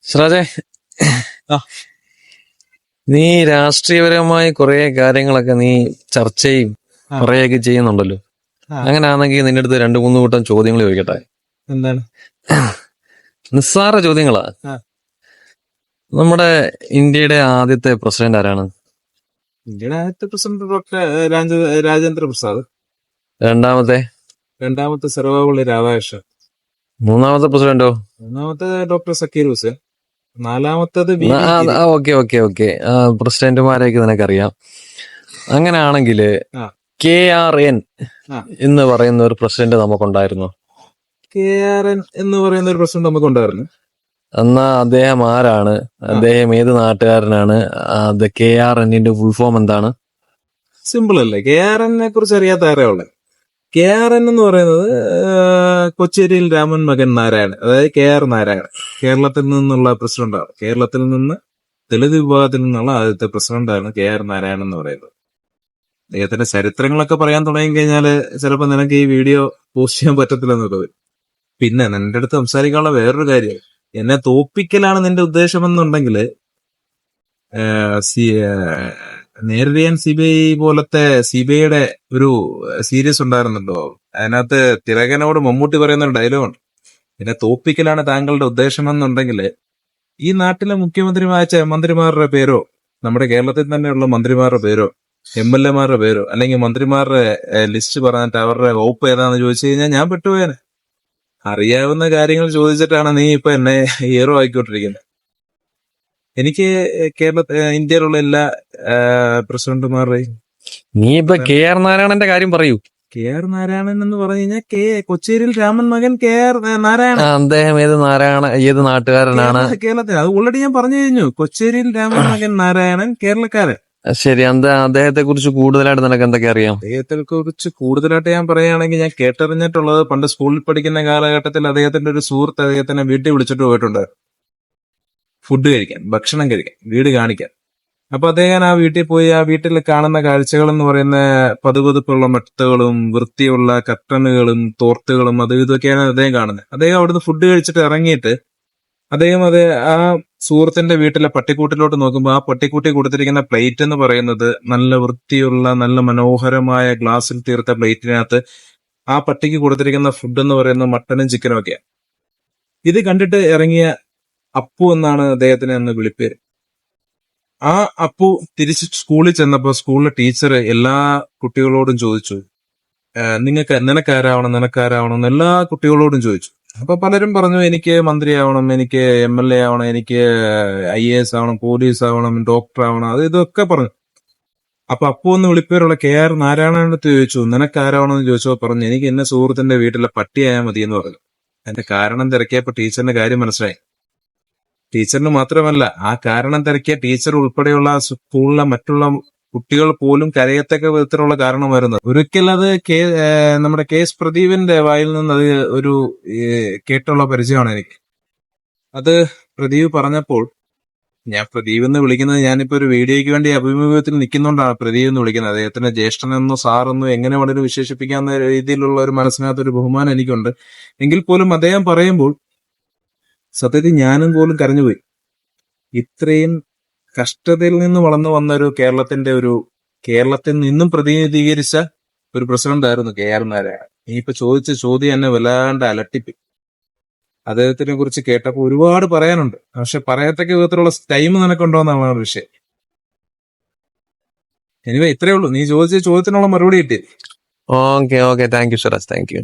സിറാജെ, ആ, നീ രാഷ്ട്രീയപരമായി കുറെ കാര്യങ്ങളൊക്കെ നീ ചർച്ചയും ആ, കുറെയൊക്കെ ചെയ്യുന്നുണ്ടല്ലോ. ആ. അങ്ങനെയാണെങ്കിൽ നിന്റെ അടുത്ത് രണ്ടു മൂന്ന് കൂട്ടം ചോദ്യങ്ങൾ ചോദിക്കട്ടെ. എന്താണ്? നിസ്സാര ചോദ്യങ്ങളാ. ആ, നമ്മുടെ ഇന്ത്യയുടെ ആദ്യത്തെ പ്രസിഡന്റ് ആരാണ്? ഇന്ത്യയുടെ ആദ്യത്തെ പ്രസിഡന്റ് ഡോക്ടർ രാജേന്ദ്ര പ്രസാദ്. രണ്ടാമത്തെ? രണ്ടാമത്തെ സർവപള്ളി രാധാകൃഷ്ണൻ. മൂന്നാമത്തെ പ്രസിഡന്റോ? മൂന്നാമത്തെ ഡോക്ടർ സക്കീർ ഹുസൈൻ. നാലാമത്തത് V Giri. Okay okay okay. പ്രസിഡന്റുമാരെയൊക്കെ നിനക്കറിയാം. അങ്ങനെയാണെങ്കിൽ ആ, KRN ആ. എന്ന് പറയുന്ന ഒരു പ്രസിഡന്റ് നമുക്കുണ്ടായിരുന്നു. KRN എന്ന് പറയുന്ന ഒരു പ്രസിഡന്റ് നമുക്കുണ്ടായിരുന്നു. എന്നാ അദ്ദേഹം ആരാണ്? ആ, അദ്ദേഹം ഏത് നാട്ടുകാരനാണ്? KRNന്റെ ഫുൾ ഫോം എന്താണ്? സിമ്പിൾ അല്ലേ? KRN കുറിച്ച് അറിയാത്ത ആരാ ഉള്ളത്? KRN എന്ന് പറയുന്നത് കൊച്ചേരിയിൽ രാമൻ മകൻ നാരായണൻ, അതായത് KR നാരായണൻ. കേരളത്തിൽ നിന്നുള്ള പ്രസിഡന്റാണ്. കേരളത്തിൽ നിന്ന് ദളിത് വിഭാഗത്തിൽ നിന്നുള്ള ആദ്യത്തെ പ്രസിഡന്റാണ് KR നാരായണൻ എന്ന് പറയുന്നത്. അദ്ദേഹത്തിന്റെ ചരിത്രങ്ങളൊക്കെ പറയാൻ തുടങ്ങി കഴിഞ്ഞാല് ചിലപ്പോ നിനക്ക് ഈ വീഡിയോ പോസ്റ്റ് ചെയ്യാൻ പറ്റത്തില്ലെന്നുള്ളത്. പിന്നെ നിന്റെ അടുത്ത് സംസാരിക്കാനുള്ള വേറൊരു കാര്യം, എന്നെ തോപ്പിക്കലാണ് നിന്റെ ഉദ്ദേശമെന്നുണ്ടെങ്കിൽ നേരത്തെ ഞാൻ CBI പോലത്തെ CBIയുടെ ഒരു സീരീസ് ഉണ്ടായിരുന്നുണ്ടോ, അതിനകത്ത് തിലകനോട് മമ്മൂട്ടി പറയുന്ന ഒരു ഡയലോഗ് ഉണ്ട്, എന്നെ തോപ്പിക്കലാണ് താങ്കളുടെ ഉദ്ദേശമെന്നുണ്ടെങ്കിൽ ഈ നാട്ടിലെ മന്ത്രിമാരുടെ പേരോ, നമ്മുടെ കേരളത്തിൽ തന്നെയുള്ള മന്ത്രിമാരുടെ പേരോ, MLA മാരുടെ പേരോ, അല്ലെങ്കിൽ മന്ത്രിമാരുടെ ലിസ്റ്റ് പറഞ്ഞിട്ട് അവരുടെ വകുപ്പ് ഏതാന്ന് ചോദിച്ചു കഴിഞ്ഞാൽ ഞാൻ പെട്ടുപോയേനെ. അറിയാവുന്ന കാര്യങ്ങൾ ചോദിച്ചിട്ടാണ് നീ ഇപ്പൊ എന്നെ ഹീറോ ആയിക്കൊണ്ടിരിക്കുന്നത്. എനിക്ക് ഇന്ത്യയിലുള്ള എല്ലാ പ്രസിഡന്റുമാരുടെയും നീ ഇപ്പൊ KR നാരായണന്റെ കാര്യം പറയൂ. KR നാരായണൻ എന്ന് പറഞ്ഞു കഴിഞ്ഞാൽ കൊച്ചേരിയിൽ രാമൻ മകൻ KR നാരായണൻ. അദ്ദേഹം ഏത് നാട്ടുകാരനാണ്? കേരളത്തിൽ. അത് ഓൾറെഡി ഞാൻ പറഞ്ഞു കഴിഞ്ഞു. കൊച്ചേരിയിൽ രാമൻ മകൻ നാരായണൻ, കേരളക്കാരൻ. ശരി, അദ്ദേഹത്തെ കുറിച്ച് കൂടുതലായിട്ട് നിനക്ക് എന്തൊക്കെ അറിയാം? അദ്ദേഹത്തെ കുറിച്ച് കൂടുതലായിട്ട് ഞാൻ പറയുകയാണെങ്കിൽ, ഞാൻ കേട്ടറിഞ്ഞിട്ടുള്ളത്, പണ്ട് സ്കൂളിൽ പഠിക്കുന്ന കാലഘട്ടത്തിൽ അദ്ദേഹത്തിന്റെ ഒരു സുഹൃത്ത് അദ്ദേഹത്തിനെ വീട്ടിൽ വിളിച്ചിട്ട് പോയിട്ടുണ്ട് ഫുഡ് കഴിക്കാൻ, ഭക്ഷണം കഴിക്കാൻ, വീട് കാണിക്കാൻ. അപ്പൊ അദ്ദേഹം ആ വീട്ടിൽ പോയി ആ വീട്ടിൽ കാണുന്ന കാഴ്ചകൾ എന്ന് പറയുന്ന പതുപതുപ്പുള്ള മെത്തകളും വൃത്തിയുള്ള കർട്ടനുകളും തോർത്തുകളും അതും ഇതൊക്കെയാണ് അദ്ദേഹം കാണുന്നത്. അദ്ദേഹം അവിടുന്ന് ഫുഡ് കഴിച്ചിട്ട് ഇറങ്ങിയിട്ട് അദ്ദേഹം ആ സുഹൃത്തിന്റെ വീട്ടിലെ പട്ടിക്കൂട്ടിലോട്ട് നോക്കുമ്പോൾ ആ പട്ടിക്കൂട്ടി കൊടുത്തിരിക്കുന്ന പ്ലേറ്റ് എന്ന് പറയുന്നത് നല്ല വൃത്തിയുള്ള നല്ല മനോഹരമായ ഗ്ലാസിൽ തീർത്ത പ്ലേറ്റിനകത്ത് ആ പട്ടിക്ക് കൊടുത്തിരിക്കുന്ന ഫുഡ് എന്ന് പറയുന്നത് മട്ടനും ചിക്കനും ഒക്കെയാണ്. ഇത് കണ്ടിട്ട് ഇറങ്ങിയ അപ്പു എന്നാണ് അദ്ദേഹത്തിന് അന്ന് വിളിപ്പേര്. ആ അപ്പു തിരിച്ച് സ്കൂളിൽ ചെന്നപ്പോ സ്കൂളിലെ ടീച്ചർ എല്ലാ കുട്ടികളോടും ചോദിച്ചു, നിനക്കാരാവണം എന്ന് എല്ലാ കുട്ടികളോടും ചോദിച്ചു. അപ്പൊ പലരും പറഞ്ഞു, എനിക്ക് മന്ത്രിയാവണം, എനിക്ക് MLA ആവണം, എനിക്ക് IAS ആവണം, പോലീസ് ആവണം, ഡോക്ടർ ആവണം, അത് ഇതൊക്കെ പറഞ്ഞു. അപ്പൊ അപ്പു എന്ന് വിളിപ്പേരുള്ള KR നാരായണനടുത്ത് ചോദിച്ചു, നിനക്കാരാവണമെന്ന് ചോദിച്ചോ പറഞ്ഞു, എനിക്ക് എന്നെ സുഹൃത്തിന്റെ വീട്ടിലെ പട്ടിയായാൽ മതി എന്ന് പറഞ്ഞു. എന്റെ കാരണം തിരക്കിയപ്പോ ടീച്ചറിന്റെ കാര്യം മനസ്സിലായി. ടീച്ചറിന് മാത്രമല്ല, ആ കാരണം തിരക്കിയ ടീച്ചർ ഉൾപ്പെടെയുള്ള സ്കൂളിലെ മറ്റുള്ള കുട്ടികൾ പോലും കരയത്തക്ക വിധത്തിലുള്ള കാരണമായിരുന്നു. ഒരിക്കൽ അത് നമ്മുടെ KS പ്രദീപിന്റെ വായിൽ നിന്ന് അത് ഒരു കേട്ടുള്ള പരിചയമാണ് എനിക്ക്. അത് പ്രദീപ് പറഞ്ഞപ്പോൾ, ഞാൻ പ്രദീപ് എന്ന് വിളിക്കുന്നത്, ഞാനിപ്പോ ഒരു വീഡിയോയ്ക്ക് വേണ്ടി അഭിമുഖത്തിൽ നിൽക്കുന്നുകൊണ്ടാണ് പ്രദീപ് എന്ന് വിളിക്കുന്നത്. അദ്ദേഹത്തിന്റെ ജ്യേഷ്ഠനെന്നോ സാറെന്നോ എങ്ങനെ വളരെ വിശേഷിപ്പിക്കാവുന്ന രീതിയിലുള്ള ഒരു മനസ്സിനകത്തൊരു ബഹുമാനം എനിക്കുണ്ട്. എങ്കിൽ പോലും അദ്ദേഹം പറയുമ്പോൾ സത്യത്തിൽ ഞാനും പോലും കരഞ്ഞുപോയി. ഇത്രയും കഷ്ടതയിൽ നിന്ന് വളർന്നു വന്ന ഒരു കേരളത്തിൽ നിന്നും പ്രതിനിധീകരിച്ച ഒരു പ്രസിഡന്റ് ആയിരുന്നു KR നാരായണൻ. ഇനിയിപ്പോ ചോദിച്ച ചോദ്യം എന്നെ വല്ലാണ്ട് അലട്ടിപ്പി. അദ്ദേഹത്തിനെ കുറിച്ച് കേട്ടപ്പോൾ ഒരുപാട് പറയാനുണ്ട്, പക്ഷെ പറയത്തക്ക വിധത്തിലുള്ള ടൈം നിനക്കുണ്ടോന്നാണ് വിഷയം. എനിവേ ഇത്രയേ ഉള്ളൂ. നീ ചോദിച്ച ചോദ്യത്തിനുള്ള മറുപടി കിട്ടി. Okay okay, thank you Siraj, thank you.